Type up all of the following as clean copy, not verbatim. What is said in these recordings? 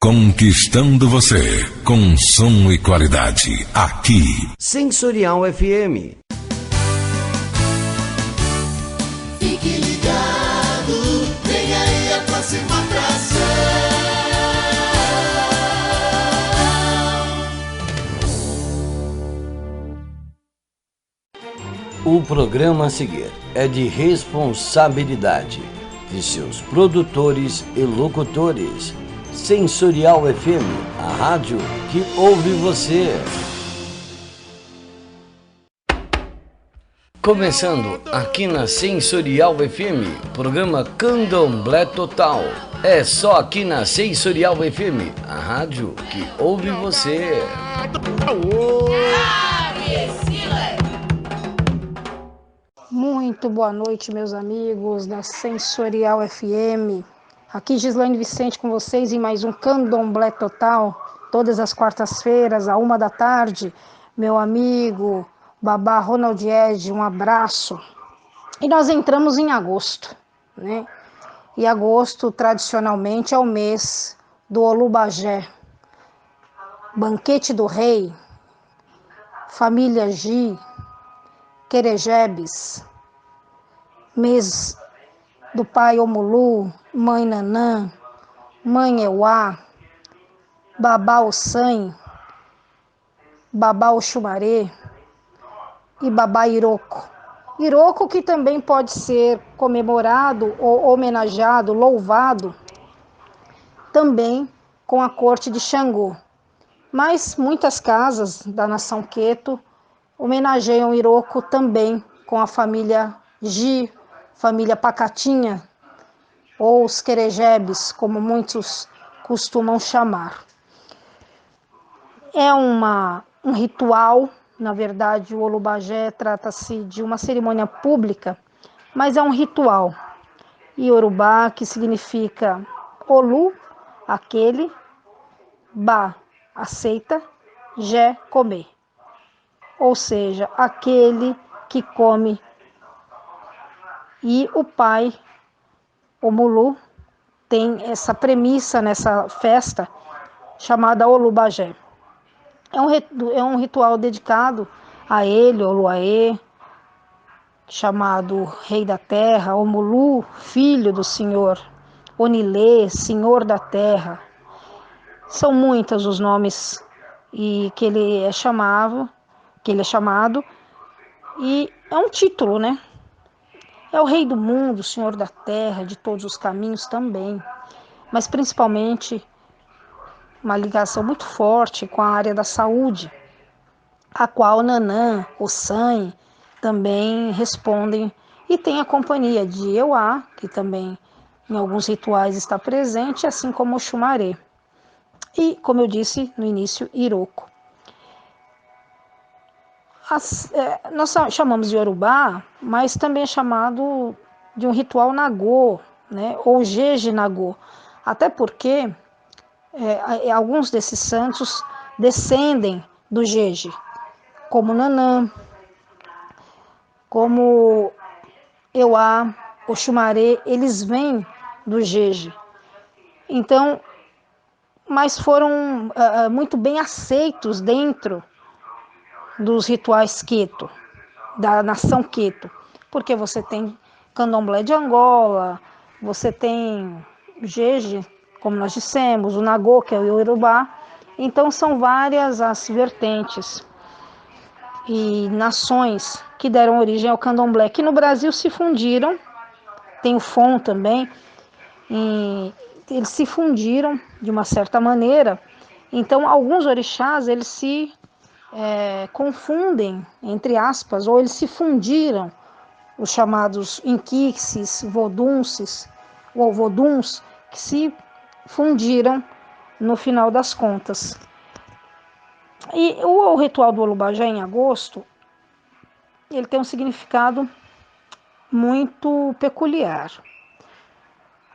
Conquistando você, com som e qualidade, aqui. Sensorial FM. Fique ligado, vem aí a próxima atração. O programa a seguir é de responsabilidade de seus produtores e locutores. Sensorial FM, a rádio que ouve você. Começando aqui na Sensorial FM, programa Candomblé Total. É só aqui na Sensorial FM, a rádio que ouve você. Muito boa noite, meus amigos da Sensorial FM. Aqui Gislaine Vicente com vocês em mais um Candomblé Total, todas as quartas-feiras, à 13h. Meu amigo Babá Ronald Ed, um abraço. E nós entramos em agosto, né? E agosto, tradicionalmente, é o mês do Olubajé. Banquete do Rei, Família Gi, Querejebes, mês do pai Omulu, mãe Nanã, mãe Euá, babá Ossan, babá Oxumaré e babá Iroko. Iroko que também pode ser comemorado ou homenageado, louvado, também com a corte de Xangô. Mas muitas casas da nação Queto homenageiam Iroko também com a família Gi, família Pacatinha, ou os Querejebes, como muitos costumam chamar. É um ritual, na verdade o Olubajé trata-se de uma cerimônia pública, mas é um ritual. Iorubá, que significa Olu, aquele, Ba, aceita, Jé, comer. Ou seja, aquele que come. E o pai, Omulu, tem essa premissa nessa festa chamada Olubajé. É um ritual dedicado a ele, Oluaê, chamado Rei da Terra, Omulu, filho do Senhor, Onilê, Senhor da Terra. São muitos os nomes que ele é chamado, e é um título, né? É o Rei do Mundo, Senhor da Terra, de todos os caminhos também, mas principalmente uma ligação muito forte com a área da saúde, a qual Nanã, Ossan também respondem, e tem a companhia de Euá, que também em alguns rituais está presente, assim como o Xumaré. E, como eu disse no início, Iroko. Nós chamamos de Yorubá, mas também é chamado de um ritual Nagô, né, ou Jeje Nagô, até porque alguns desses santos descendem do Jeje, como Nanã, como Euá, Oxumaré, eles vêm do Jeje. Então, mas foram muito bem aceitos dentro dos rituais Queto, da nação Queto, porque você tem Candomblé de Angola, você tem Jeje, como nós dissemos, o Nagô, que é o Yorubá. Então são várias as vertentes e nações que deram origem ao Candomblé, que no Brasil se fundiram, tem o Fon também, e eles se fundiram de uma certa maneira. Então alguns orixás eles se confundem, entre aspas, ou eles se fundiram, os chamados inquixes, vodunces, ou voduns, que se fundiram no final das contas. E o ritual do Olubajé em agosto, ele tem um significado muito peculiar.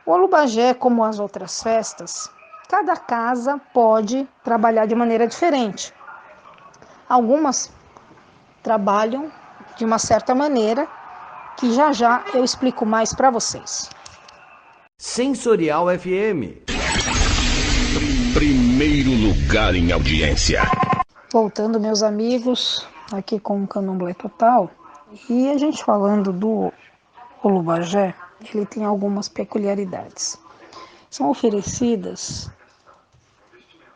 O Olubajé, como as outras festas, cada casa pode trabalhar de maneira diferente. Algumas trabalham de uma certa maneira, que já eu explico mais para vocês. Sensorial FM. Primeiro lugar em audiência. Voltando, meus amigos, aqui com o Candomblé Total, e a gente falando do Olubajé, ele tem algumas peculiaridades. São oferecidas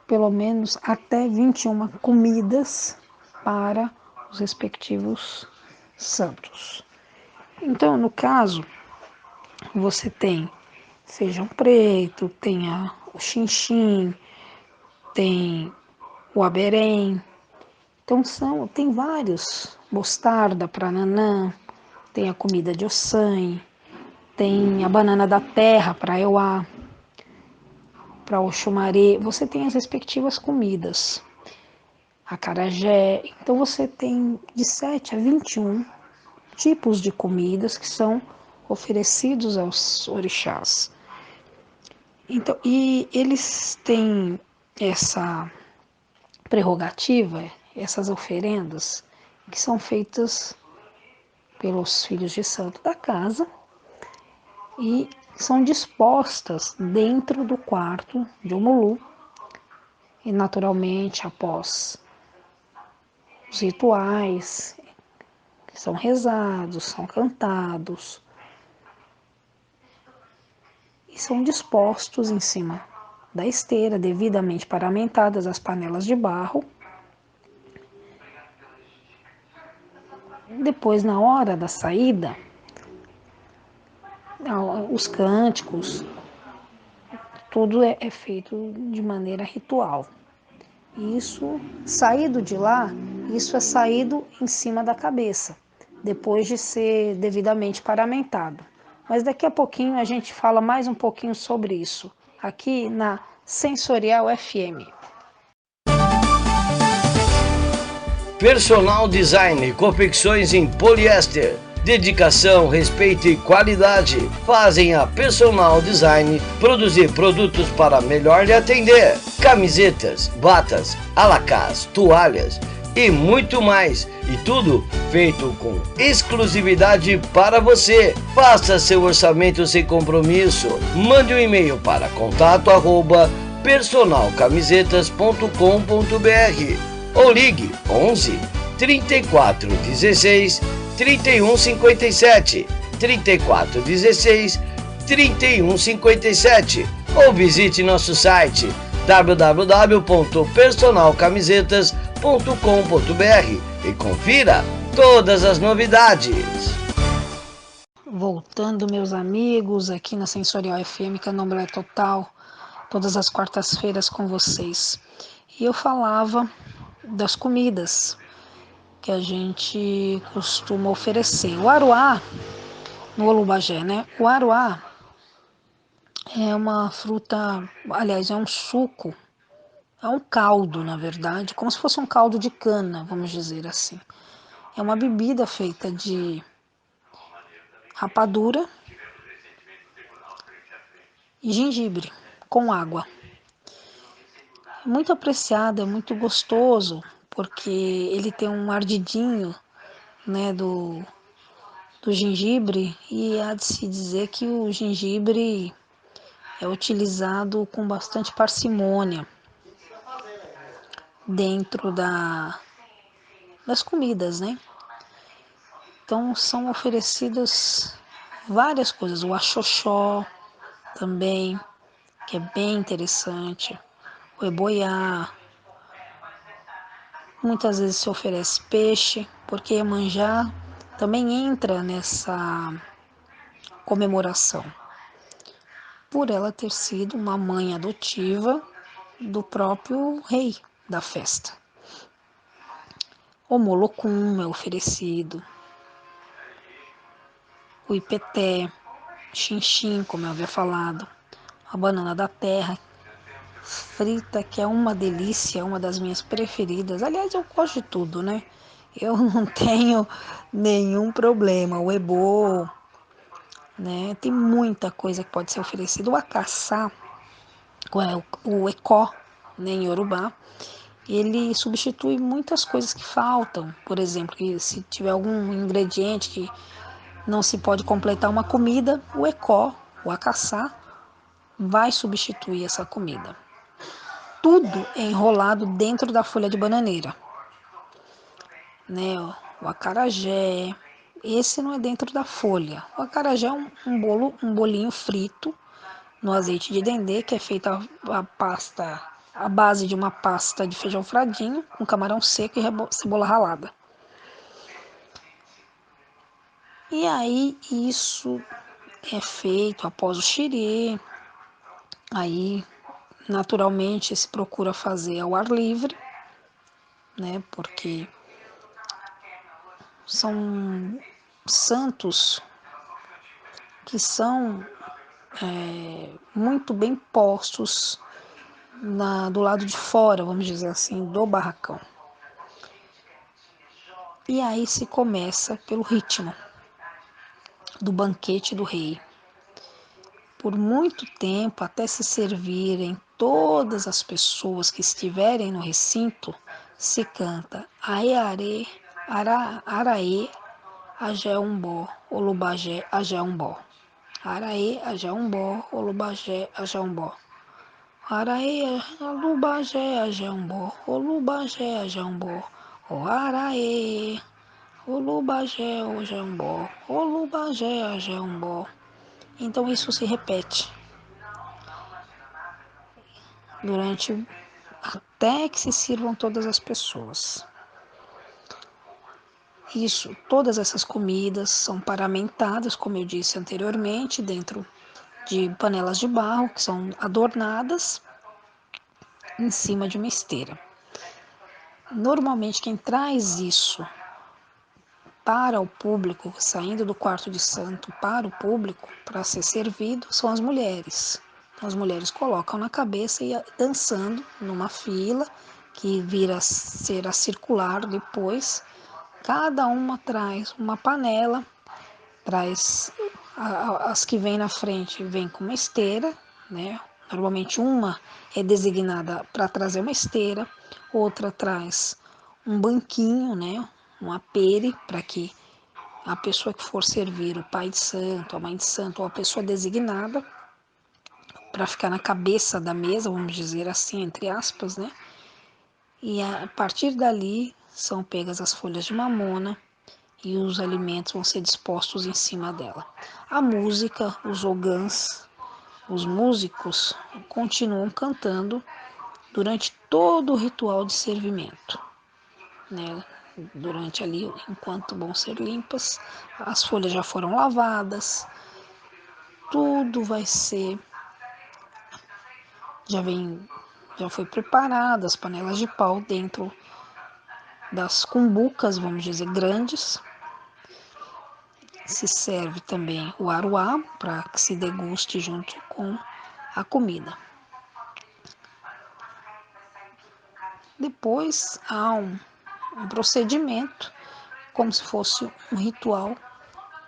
pelo menos até 21 comidas para os respectivos santos. Então, no caso, você tem feijão preto, tem o xinxim, tem o aberém. Então tem vários, mostarda para nanã, tem a comida de ossanhe, tem a banana da terra para Euá, para Oxumaré. Você tem as respectivas comidas, acarajé. Então você tem de 7 a 21 tipos de comidas que são oferecidos aos orixás. Então, e eles têm essa prerrogativa, essas oferendas, que são feitas pelos filhos de santo da casa e são dispostas dentro do quarto de Omulu. E naturalmente, após os rituais, que são rezados, são cantados, e são dispostos em cima da esteira, devidamente paramentadas as panelas de barro. Depois, na hora da saída, os cânticos, tudo é feito de maneira ritual. Isso, saído de lá, isso é saído em cima da cabeça, depois de ser devidamente paramentado. Mas daqui a pouquinho a gente fala mais um pouquinho sobre isso, aqui na Sensorial FM. Personal Design, confecções em poliéster. Dedicação, respeito e qualidade fazem a Personal Design produzir produtos para melhor lhe atender. Camisetas, batas, alacás, toalhas e muito mais. E tudo feito com exclusividade para você. Faça seu orçamento sem compromisso. Mande um e-mail para contato@personalcamisetas.com.br ou ligue 11 34 16 31 57 34 16 31 57 ou visite nosso site www.personalcamisetas.com.br e confira todas as novidades. Voltando, meus amigos, aqui na Sensorial FM, Candomblé Total, todas as quartas-feiras com vocês. E eu falava das comidas que a gente costuma oferecer. O aruá, no Olubajé, né? O aruá é uma fruta, aliás, é um suco, é um caldo, na verdade, como se fosse um caldo de cana, vamos dizer assim. É uma bebida feita de rapadura e gengibre com água. Muito apreciado, é muito gostoso, porque ele tem um ardidinho, né, do gengibre, e há de se dizer que o gengibre é utilizado com bastante parcimônia dentro das comidas, né? Então são oferecidas várias coisas, o axoxó também, que é bem interessante, o eboiá. Muitas vezes se oferece peixe, porque Iemanjá também entra nessa comemoração, por ela ter sido uma mãe adotiva do próprio rei da festa. O molocum é oferecido, o ipeté, xinxim, como eu havia falado, a banana da terra frita, que é uma delícia, uma das minhas preferidas. Aliás, eu gosto de tudo, né? Eu não tenho nenhum problema. O ebô, né? Tem muita coisa que pode ser oferecida. O acaçá, o ecó, né, em Yorubá, ele substitui muitas coisas que faltam. Por exemplo, que se tiver algum ingrediente que não se pode completar uma comida, o ecó, o acaçá, vai substituir essa comida. tudo é enrolado dentro da folha de bananeira, né? O acarajé, esse não é dentro da folha. O acarajé é um bolinho frito no azeite de dendê, que é feita a pasta, a base de uma pasta de feijão fradinho com camarão seco e cebola ralada. E aí isso é feito após o xirê. Aí naturalmente se procura fazer ao ar livre, né? Porque são santos que são muito bem postos do lado de fora, vamos dizer assim, do barracão. E aí se começa pelo ritmo do banquete do rei. Por muito tempo, até se servirem todas as pessoas que estiverem no recinto, se canta Aeare, Araê, Agé-Umbó, Olubagé, Agé-Umbó. Araê, Agé-Umbó, Olubagé, Agé-Umbó. Araê, Olubagé, Agé-Umbó, Olubagé, Agé-Umbó. O Araê, Olubagé, Agé-Umbó, Olubagé, Agé-Umbó. Então isso se repete durante até que se sirvam todas as pessoas. Isso, todas essas comidas são paramentadas, como eu disse anteriormente, dentro de panelas de barro que são adornadas em cima de uma esteira. Normalmente quem traz isso para o público, saindo do quarto de santo para o público, para ser servido, são as mulheres. Então, as mulheres colocam na cabeça e dançando numa fila, que vira ser a circular depois. Cada uma traz uma panela, traz as que vêm na frente, vêm com uma esteira, né? Normalmente uma é designada para trazer uma esteira, outra traz um banquinho, né? Um apere, para que a pessoa que for servir, o pai de santo, a mãe de santo, ou a pessoa designada, para ficar na cabeça da mesa, vamos dizer assim, entre aspas, né? E a partir dali são pegas as folhas de mamona e os alimentos vão ser dispostos em cima dela. A música, os ogãs, os músicos continuam cantando durante todo o ritual de servimento, né? Durante ali, enquanto vão ser limpas, as folhas já foram lavadas, tudo vai ser, já foi preparado, as panelas de pau dentro das cumbucas, vamos dizer, grandes. Se serve também o aruá para que se deguste junto com a comida. Depois há um procedimento, como se fosse um ritual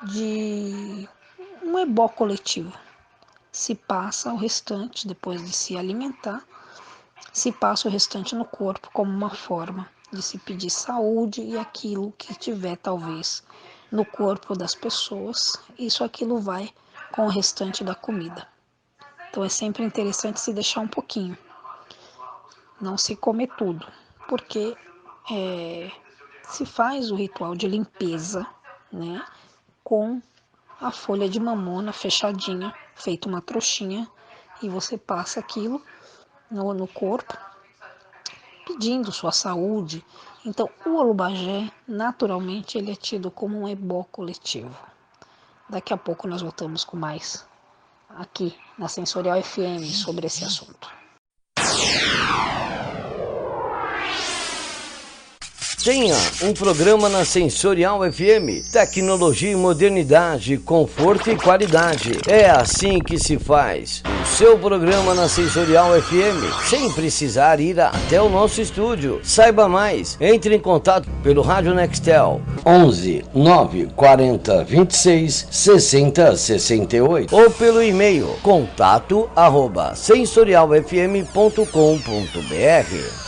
de um ebó coletivo. Se passa o restante, depois de se alimentar, se passa o restante no corpo como uma forma de se pedir saúde e aquilo que tiver talvez no corpo das pessoas, aquilo vai com o restante da comida. Então é sempre interessante se deixar um pouquinho, não se comer tudo, porque se faz o ritual de limpeza, né, com a folha de mamona fechadinha, feito uma trouxinha, e você passa aquilo no corpo, pedindo sua saúde. Então, o Olubagé, naturalmente, ele é tido como um ebó coletivo. Daqui a pouco nós voltamos com mais aqui na Sensorial FM sobre esse assunto. Tenha um programa na Sensorial FM. Tecnologia e modernidade, conforto e qualidade. É assim que se faz o seu programa na Sensorial FM, sem precisar ir até o nosso estúdio. Saiba mais, entre em contato pelo Rádio Nextel 11 940 26 60 68 ou pelo e-mail contato@sensorialfm.com.br.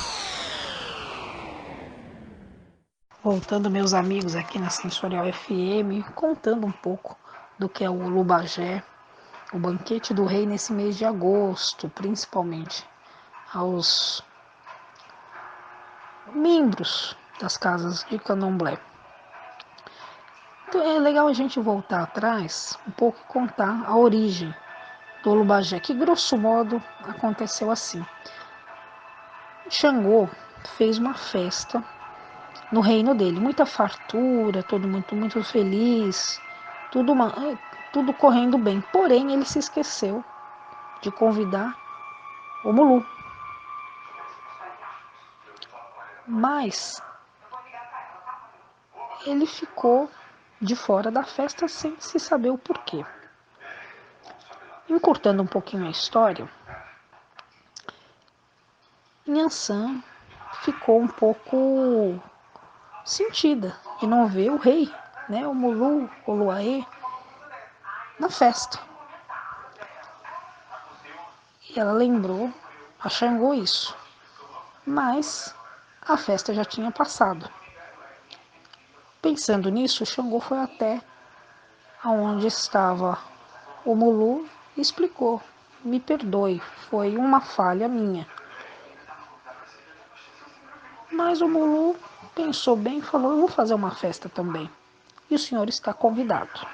Voltando, meus amigos, aqui na Sensorial FM, contando um pouco do que é o Olubagé, o banquete do rei nesse mês de agosto, principalmente. aos membros das casas de candomblé. Então é legal a gente voltar atrás um pouco e contar a origem do Olubajé, que grosso modo aconteceu assim. Xangô fez uma festa no reino dele, muita fartura, todo muito feliz, tudo correndo bem. Porém, ele se esqueceu de convidar o Mulu. Mas ele ficou de fora da festa sem se saber o porquê. Encurtando um pouquinho a história, Nhansan ficou um pouco sentida de não ver o rei, o Mulu, o Luaê, na festa. E ela lembrou a Xangô isso, mas a festa já tinha passado. Pensando nisso, Xangô foi até aonde estava o Mulu e explicou: me perdoe, foi uma falha minha. Mas o Mulu pensou bem e falou: eu vou fazer uma festa também, e o senhor está convidado.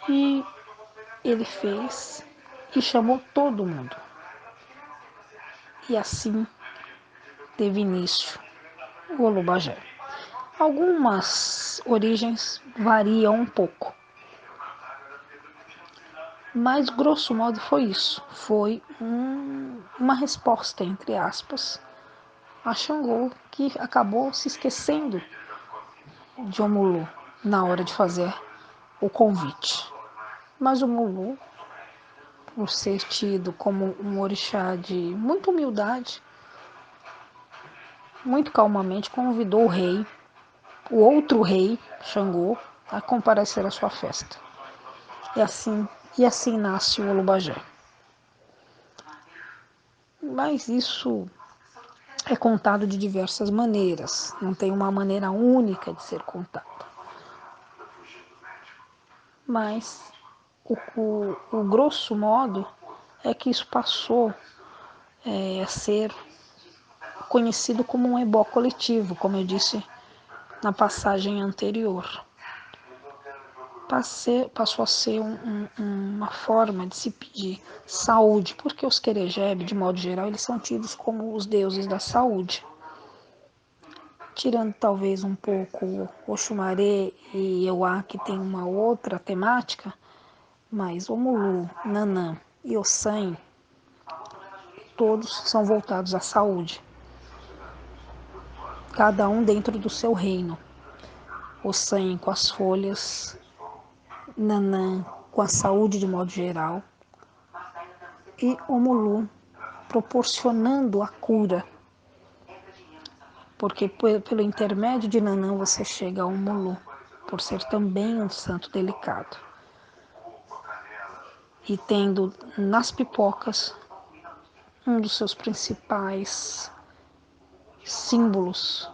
E ele fez e chamou todo mundo. E assim teve início o Olubajé. Algumas origens variam um pouco, mas grosso modo foi isso. Foi uma resposta, entre aspas, a Xangô, que acabou se esquecendo de Omulu na hora de fazer o convite. Mas o Mulu, por ser tido como um orixá de muita humildade, muito calmamente convidou o rei, o outro rei, Xangô, a comparecer à sua festa. E assim nasce o Olubajé. Mas isso é contado de diversas maneiras, não tem uma maneira única de ser contado. Mas o grosso modo é que isso passou a ser conhecido como um ebó coletivo, como eu disse na passagem anterior. Passou a ser uma forma de se pedir saúde, porque os Querejebe, de modo geral, eles são tidos como os deuses da saúde. Tirando talvez um pouco Oxumaré e Euá, que tem uma outra temática, mas Omulu, Nanã e Ossan, todos são voltados à saúde. Cada um dentro do seu reino. Ossan com as folhas, Nanã com a saúde de modo geral, e Omulu proporcionando a cura, porque pelo intermédio de Nanã você chega a Omulu, por ser também um santo delicado. E tendo nas pipocas um dos seus principais símbolos.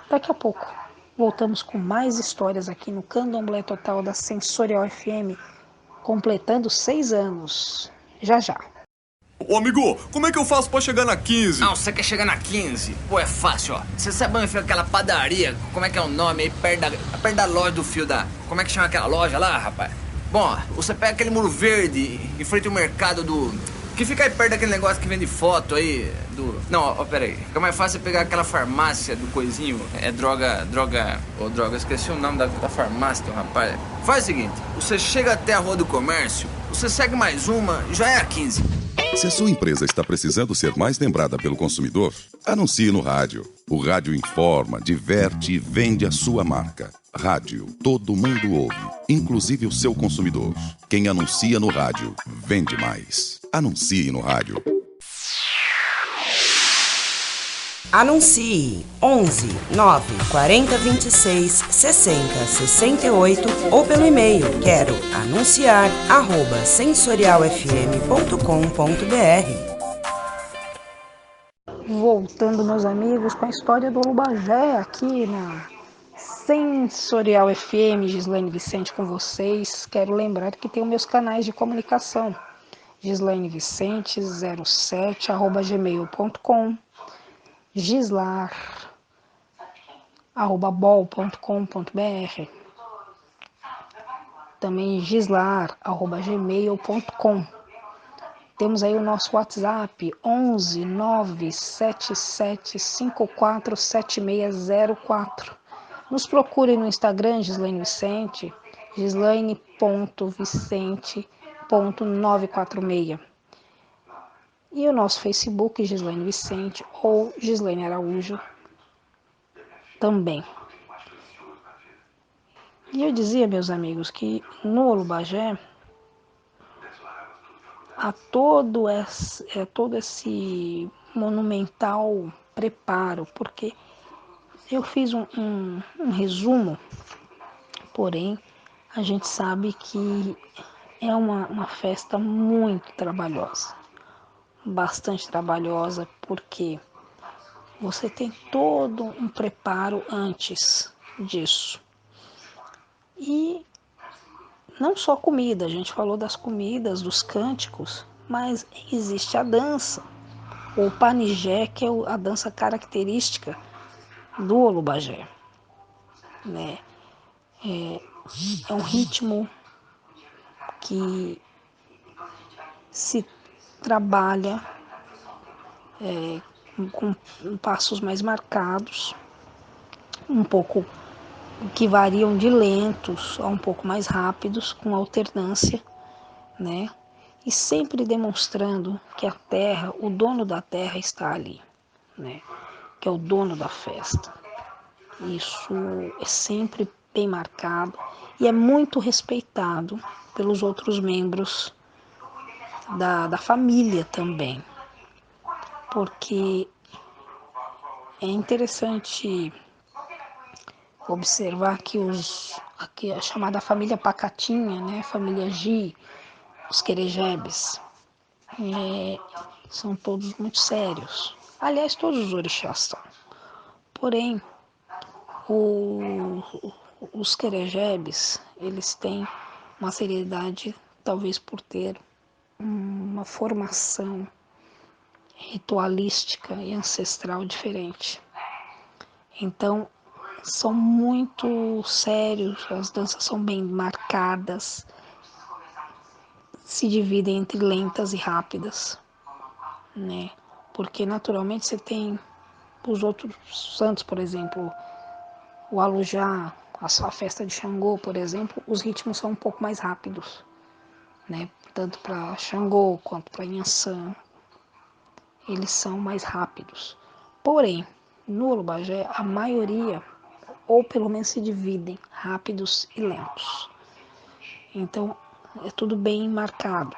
Daqui a pouco voltamos com mais histórias aqui no Candomblé Total da Sensorial FM, completando 6 anos. Já já. Ô amigo, como é que eu faço pra chegar na 15? Não, você quer chegar na 15? Pô, é fácil, ó. Você sabe onde fica aquela padaria? Como é que é o nome aí? Perto da loja do fio da... Como é que chama aquela loja lá, rapaz? Bom, ó, você pega aquele muro verde em frente ao mercado do... Que fica aí perto daquele negócio que vende foto aí do... Não, ó, pera aí. Fica mais fácil você pegar aquela farmácia do coisinho. É droga... Esqueci o nome da farmácia do rapaz. Faz o seguinte, você chega até a Rua do Comércio, você segue mais uma, já é a 15. Se a sua empresa está precisando ser mais lembrada pelo consumidor, anuncie no rádio. O rádio informa, diverte e vende a sua marca. Rádio, todo mundo ouve, inclusive o seu consumidor. Quem anuncia no rádio, vende mais. Anuncie no rádio. Anuncie 11 9 40 26 60 68 ou pelo e-mail quero anunciar@sensorialfm.com.br. Voltando, meus amigos, com a história do Olubajé aqui na Sensorial FM, Gislaine Vicente com vocês. Quero lembrar que tem os meus canais de comunicação. gislainevicente07@gmail.com, gislar@bol.com.br, também gislar@gmail.com. Temos aí o nosso WhatsApp 11 977547604. Nos procure no Instagram, Gislaine Vicente, gislaine.vicente.946. E o nosso Facebook, Gislaine Vicente ou Gislaine Araújo também. E eu dizia, meus amigos, que no Olubagé há todo esse monumental preparo, porque eu fiz um resumo, porém a gente sabe que é uma festa muito trabalhosa, bastante trabalhosa, porque você tem todo um preparo antes disso. E não só comida, a gente falou das comidas, dos cânticos, mas existe a dança, o panijé, que é a dança característica do Olubagé, né? É um ritmo que se trabalha com passos mais marcados, um pouco que variam de lentos a um pouco mais rápidos, com alternância, né? E sempre demonstrando que a terra, o dono da terra está ali, né? Que é o dono da festa. Isso é sempre bem marcado e é muito respeitado pelos outros membros da família também, porque é interessante observar que aqui a chamada família Pacatinha, né, família Gi, os Querejebes, são todos muito sérios. Aliás, todos os orixás são. Porém, os Querejebes, eles têm uma seriedade, talvez por ter uma formação ritualística e ancestral diferente. Então, são muito sérios, as danças são bem marcadas, se dividem entre lentas e rápidas, né? Porque naturalmente você tem os outros santos, por exemplo, o Alujá, a festa de Xangô, por exemplo, os ritmos são um pouco mais rápidos, né? Tanto para Xangô quanto para Inhaçã, eles são mais rápidos. Porém, no Olubagé, a maioria, ou pelo menos se dividem, rápidos e lentos. Então, é tudo bem marcado.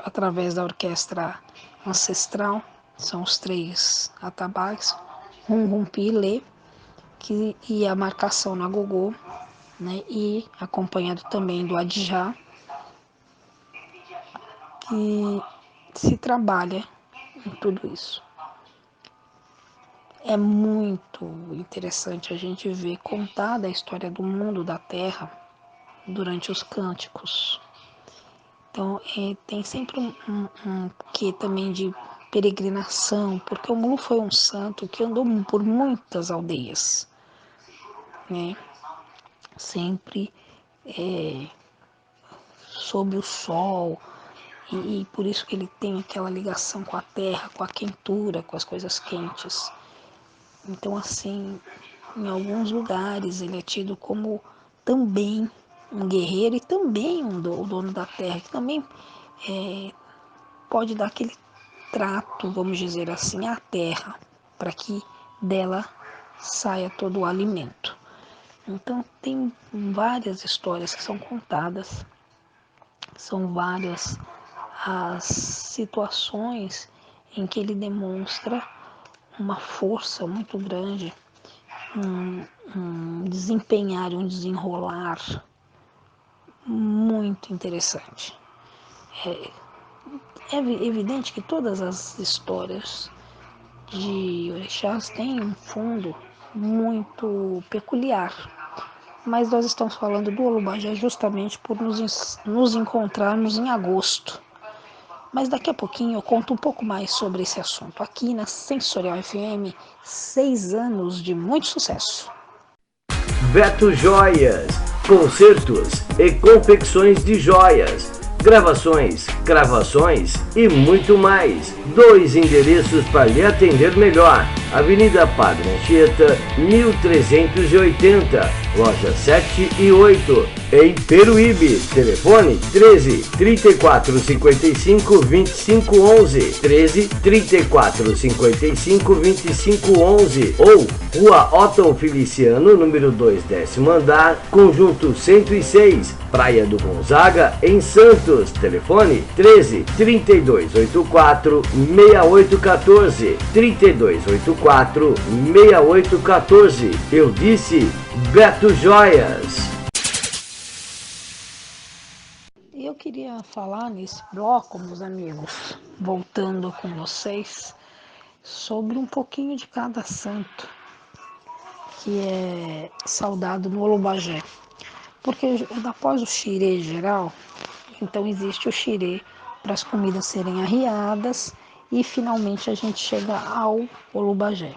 Através da orquestra ancestral, são os 3 atabaques, Rum-Rum-Pi e Lê, e a marcação na gogô, né, e acompanhado também do adijá, que se trabalha em tudo isso. É muito interessante a gente ver contada a história do mundo, da terra, durante os cânticos. Então, tem sempre um quê também de peregrinação, porque o Mulu foi um santo que andou por muitas aldeias, né? Sempre sob o sol, e por isso que ele tem aquela ligação com a terra, com a quentura, com as coisas quentes. Então, assim, em alguns lugares ele é tido como também um guerreiro e também o dono da terra, que também pode dar aquele trato, vamos dizer assim, à terra, para que dela saia todo o alimento. Então, tem várias histórias que são contadas, são várias as situações em que ele demonstra uma força muito grande, um desempenhar, um desenrolar muito interessante. É evidente que todas as histórias de orixás têm um fundo muito peculiar, mas nós estamos falando do Olubajé justamente por nos encontrarmos em agosto. Mas daqui a pouquinho eu conto um pouco mais sobre esse assunto aqui na Sensorial FM, 6 anos de muito sucesso. Beto Joias, concertos e confecções de joias, gravações, cravações e muito mais. 2 endereços para lhe atender melhor. Avenida Padre Anchieta, 1380, loja 7 e 8, em Peruíbe. Telefone 13 34 55 25 11, 13 34 55 25 11, ou Rua Otton Feliciano, número 2, 10º andar, Conjunto 106, Praia do Gonzaga, em Santos. Telefone 13 3284 6814, 3284 6814. Eu disse Beto Joias. Eu queria falar nesse bloco, meus amigos, voltando com vocês, sobre um pouquinho de cada santo que é saudado no Olubajé. Porque após o xirê geral, então existe o xirê para as comidas serem arriadas e finalmente a gente chega ao Olubajé.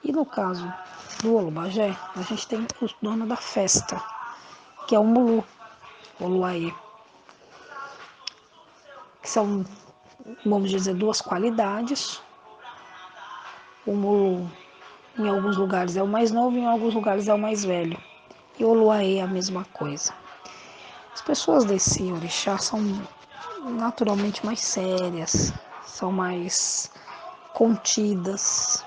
E no caso do Olubajé, a gente tem o dono da festa, que é o Mulu, Oluaê, que são, vamos dizer, 2 qualidades. O Mulu, em alguns lugares, é o mais novo, em alguns lugares é o mais velho. E o Oluaê é a mesma coisa. As pessoas desse orixá são naturalmente mais sérias, são mais contidas,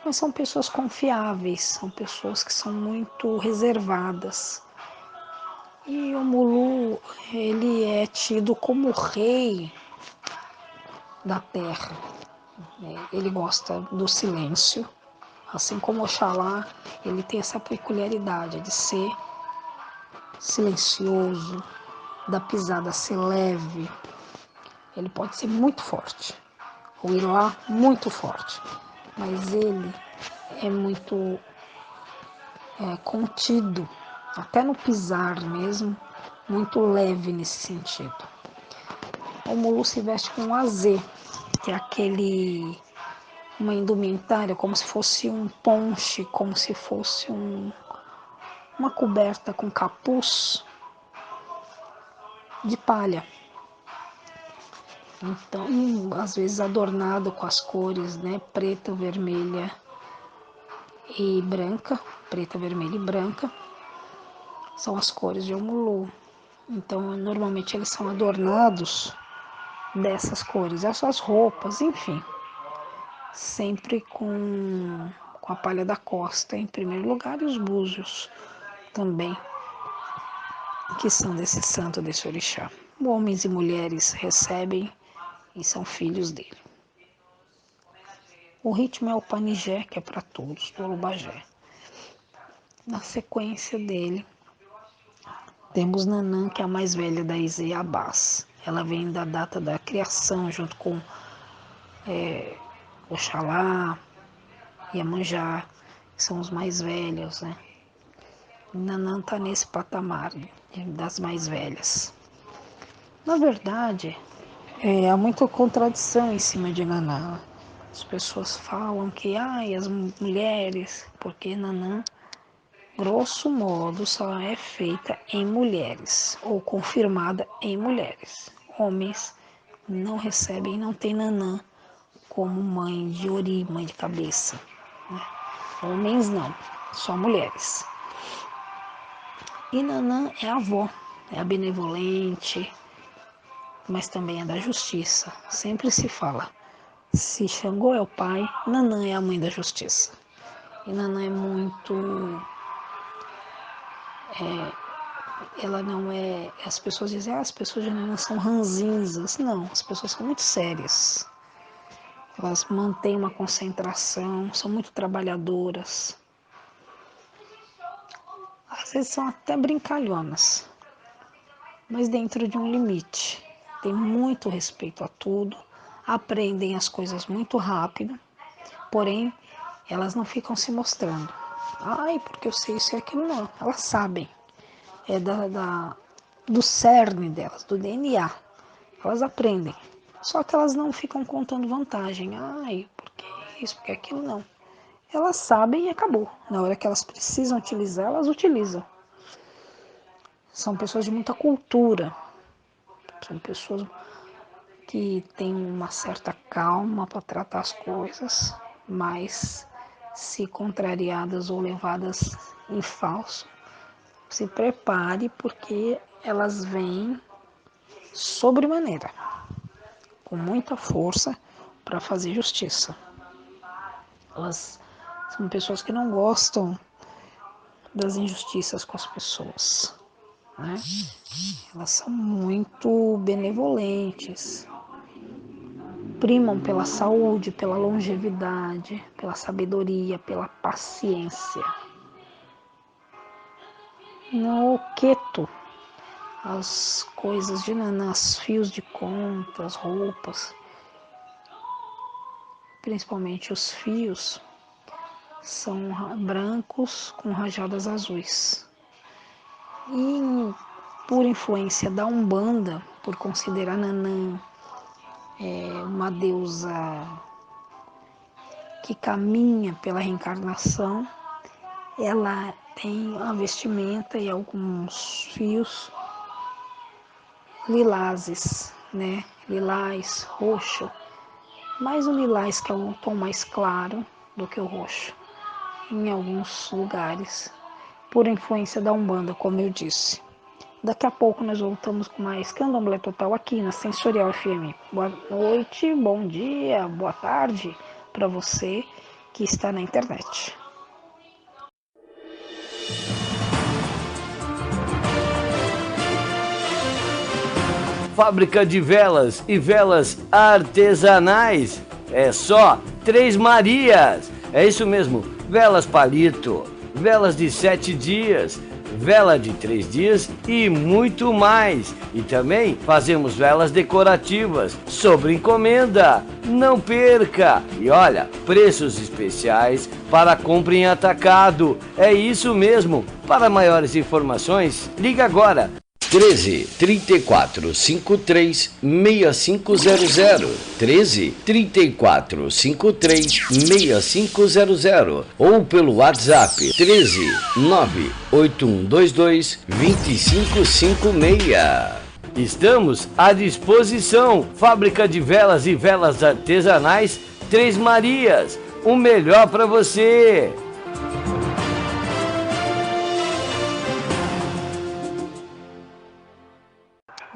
mas são pessoas confiáveis, são pessoas que são muito reservadas. E o Mulu, ele é tido como rei da terra. Ele gosta do silêncio, assim como Oxalá, ele tem essa peculiaridade de ser silencioso, da pisada ser leve. Ele pode ser muito forte, o Ilá muito forte, mas ele é muito contido, até no pisar mesmo, muito leve nesse sentido. O Mulu se veste com um azê, que é uma indumentária, como se fosse um ponche, como se fosse uma coberta com capuz de palha. Então, às vezes adornado com as cores, né, preta, vermelha e branca. Preta, vermelha e branca são as cores de Omulu. Então, normalmente eles são adornados dessas cores, essas roupas, enfim, sempre com a palha da costa em primeiro lugar e os búzios também, que são desse santo, desse orixá. Homens e mulheres recebem e são filhos dele. O ritmo é o panijé, que é para todos, do Olubajé. Na sequência dele, temos Nanã, que é a mais velha da Izê Abás. Ela vem da data da criação, junto com Oxalá, Iemanjá, que são os mais velhos, né? Nanã está nesse patamar das mais velhas. Na verdade, há muita contradição em cima de Nanã. As pessoas falam que as mulheres, porque Nanã, grosso modo, só é feita em mulheres, ou confirmada em mulheres. Homens não recebem, não tem Nanã como mãe de ori, mãe de cabeça. Né? Homens não, só mulheres. E Nanã é a avó, é a benevolente, mas também é da justiça. Sempre se fala, se Xangô é o pai, Nanã é a mãe da justiça. E Nanã é muito... ela não é... As pessoas dizem, as pessoas de Nanã são ranzinzas. Não, as pessoas são muito sérias. Elas mantêm uma concentração, são muito trabalhadoras. Às vezes são até brincalhonas, mas dentro de um limite. Tem muito respeito a tudo, aprendem as coisas muito rápido, porém elas não ficam se mostrando. Ai, porque eu sei isso e aquilo, não. Elas sabem. É do cerne delas, do DNA. Elas aprendem. Só que elas não ficam contando vantagem. Ai, porque isso, porque aquilo, não. Elas sabem e acabou. Na hora que elas precisam utilizar, elas utilizam. São pessoas de muita cultura. São pessoas que têm uma certa calma para tratar as coisas, mas se contrariadas ou levadas em falso, se prepare porque elas vêm sobremaneira, com muita força para fazer justiça. Elas são pessoas que não gostam das injustiças com as pessoas, né? Elas são muito benevolentes, primam pela saúde, pela longevidade, pela sabedoria, pela paciência. No queto, as coisas de nanás, fios de contas, roupas, principalmente os fios, são brancos com rajadas azuis. E por influência da Umbanda, por considerar Nanã uma deusa que caminha pela reencarnação, ela tem a vestimenta e alguns fios lilazes, né? Lilás, roxo, mais o lilás, que é um tom mais claro do que o roxo, em alguns lugares, por influência da Umbanda, como eu disse. Daqui a pouco nós voltamos com mais Candomblé Total aqui na Sensorial FM. Boa noite, bom dia, boa tarde para você que está na internet. Fábrica de velas e velas artesanais. É só Três Marias. É isso mesmo, velas palito, velas de 7 dias, vela de 3 dias e muito mais. E também fazemos velas decorativas sob encomenda. Não perca! E olha, preços especiais para compra em atacado. É isso mesmo. Para maiores informações, liga agora. 13 34 53 6500 13 34 53 6500 ou pelo WhatsApp 13 98122 2556. Estamos à disposição. Fábrica de velas e velas artesanais Três Marias. O melhor para você.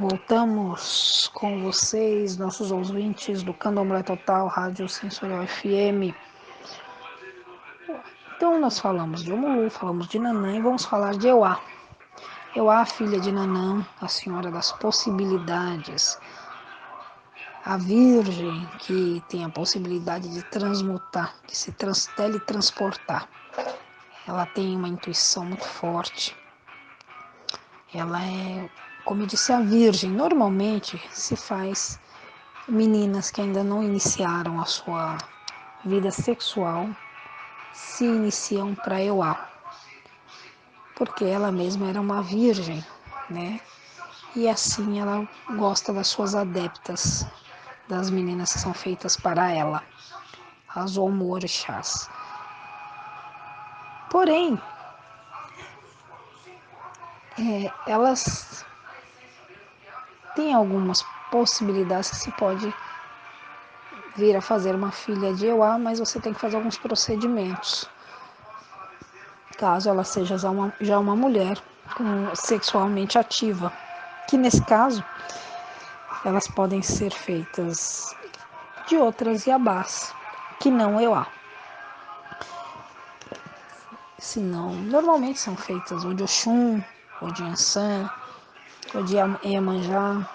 Voltamos com vocês, nossos ouvintes do Candomblé Total, Rádio Sensorial FM. Então nós falamos de Omulu, falamos de Nanã e vamos falar de Euá. Euá, filha de Nanã, a senhora das possibilidades, a virgem que tem a possibilidade de transmutar, de se teletransportar. Ela tem uma intuição muito forte. Ela é, como eu disse, a virgem. Normalmente se faz meninas que ainda não iniciaram a sua vida sexual, se iniciam para Euá, porque ela mesma era uma virgem, né? E assim ela gosta das suas adeptas, das meninas que são feitas para ela, as Omorixás. Porém, elas têm algumas possibilidades que se pode vir a fazer uma filha de Euá, mas você tem que fazer alguns procedimentos, caso ela seja já uma mulher sexualmente ativa, que nesse caso elas podem ser feitas de outras iabás, que não Euá. Senão, normalmente são feitas ou de Oxum, ou de Ançã, ou de Iemanjá.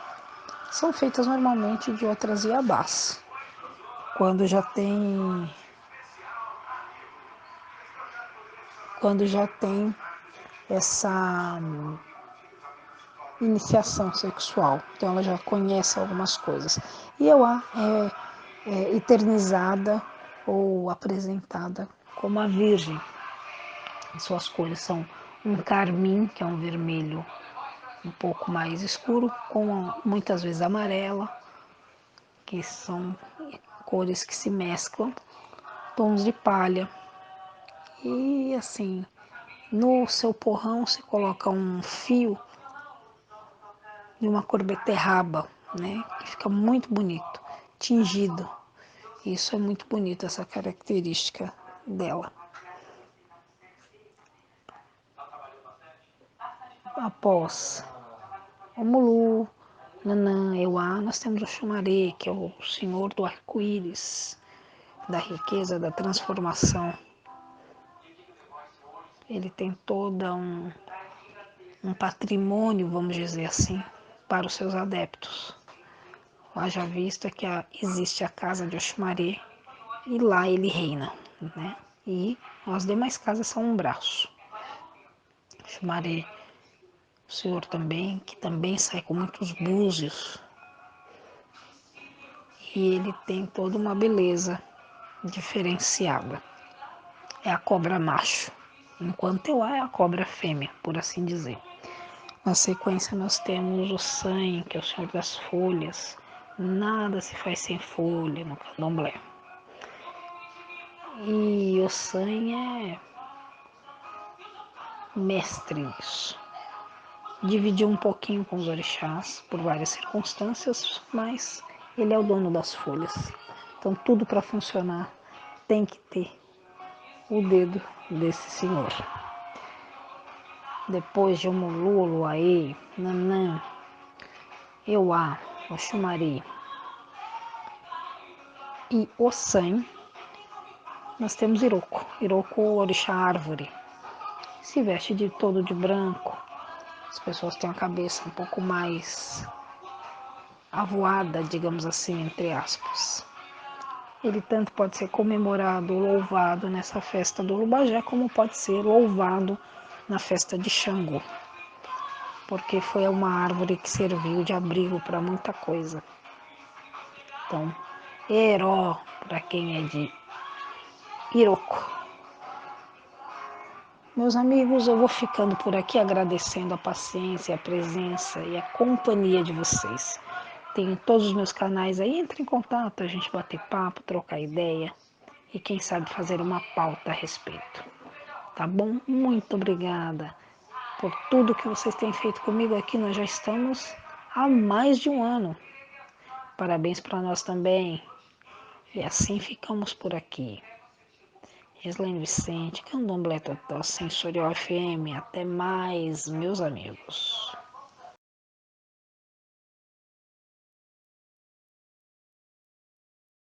São feitas normalmente de outras iabás, quando já tem essa iniciação sexual. Então ela já conhece algumas coisas. E Euá é eternizada ou apresentada como a Virgem, Suas cores são um carmim, que é um vermelho um pouco mais escuro, com muitas vezes amarela, que são cores que se mesclam, tons de palha. E assim, no seu porrão se coloca um fio de uma cor beterraba, né? Que fica muito bonito, tingido. Isso é muito bonito, essa característica dela. Após o Mulu, Nanã, Euá, nós temos o Xumaré, que é o senhor do arco-íris, da riqueza, da transformação. Ele tem todo um patrimônio, vamos dizer assim, para os seus adeptos. Haja vista que existe a casa de Oxumaré e lá ele reina, né? E as demais casas são um braço. Oxumaré, o senhor também, que também sai com muitos búzios. E ele tem toda uma beleza diferenciada. É a cobra macho, enquanto Euá é a cobra fêmea, por assim dizer. Na sequência nós temos o San, que é o senhor das folhas. Nada se faz sem folha no candomblé. E o San é mestre nisso. Dividiu um pouquinho com os orixás por várias circunstâncias, mas ele é o dono das folhas. Então tudo para funcionar tem que ter o dedo desse senhor. Depois de Omulu, Luaê, Nanã, Euá, Oxumaré e Ossan, nós temos Iroko. Iroko, orixá árvore. Se veste de todo de branco. As pessoas têm a cabeça um pouco mais avoada, digamos assim, entre aspas. Ele tanto pode ser comemorado, louvado nessa festa do Lubajé, como pode ser louvado na festa de Xangô, porque foi uma árvore que serviu de abrigo para muita coisa. Então, Heró, para quem é de Iroko. Meus amigos, eu vou ficando por aqui agradecendo a paciência, a presença e a companhia de vocês. Tenho todos os meus canais aí, entre em contato, a gente bater papo, trocar ideia e quem sabe fazer uma pauta a respeito. Tá bom? Muito obrigada por tudo que vocês têm feito comigo aqui. Nós já estamos há mais de um ano. Parabéns para nós também. E assim ficamos por aqui. Gislaine Vicente, Candomblé Totó, Sensorial FM. Até mais, meus amigos.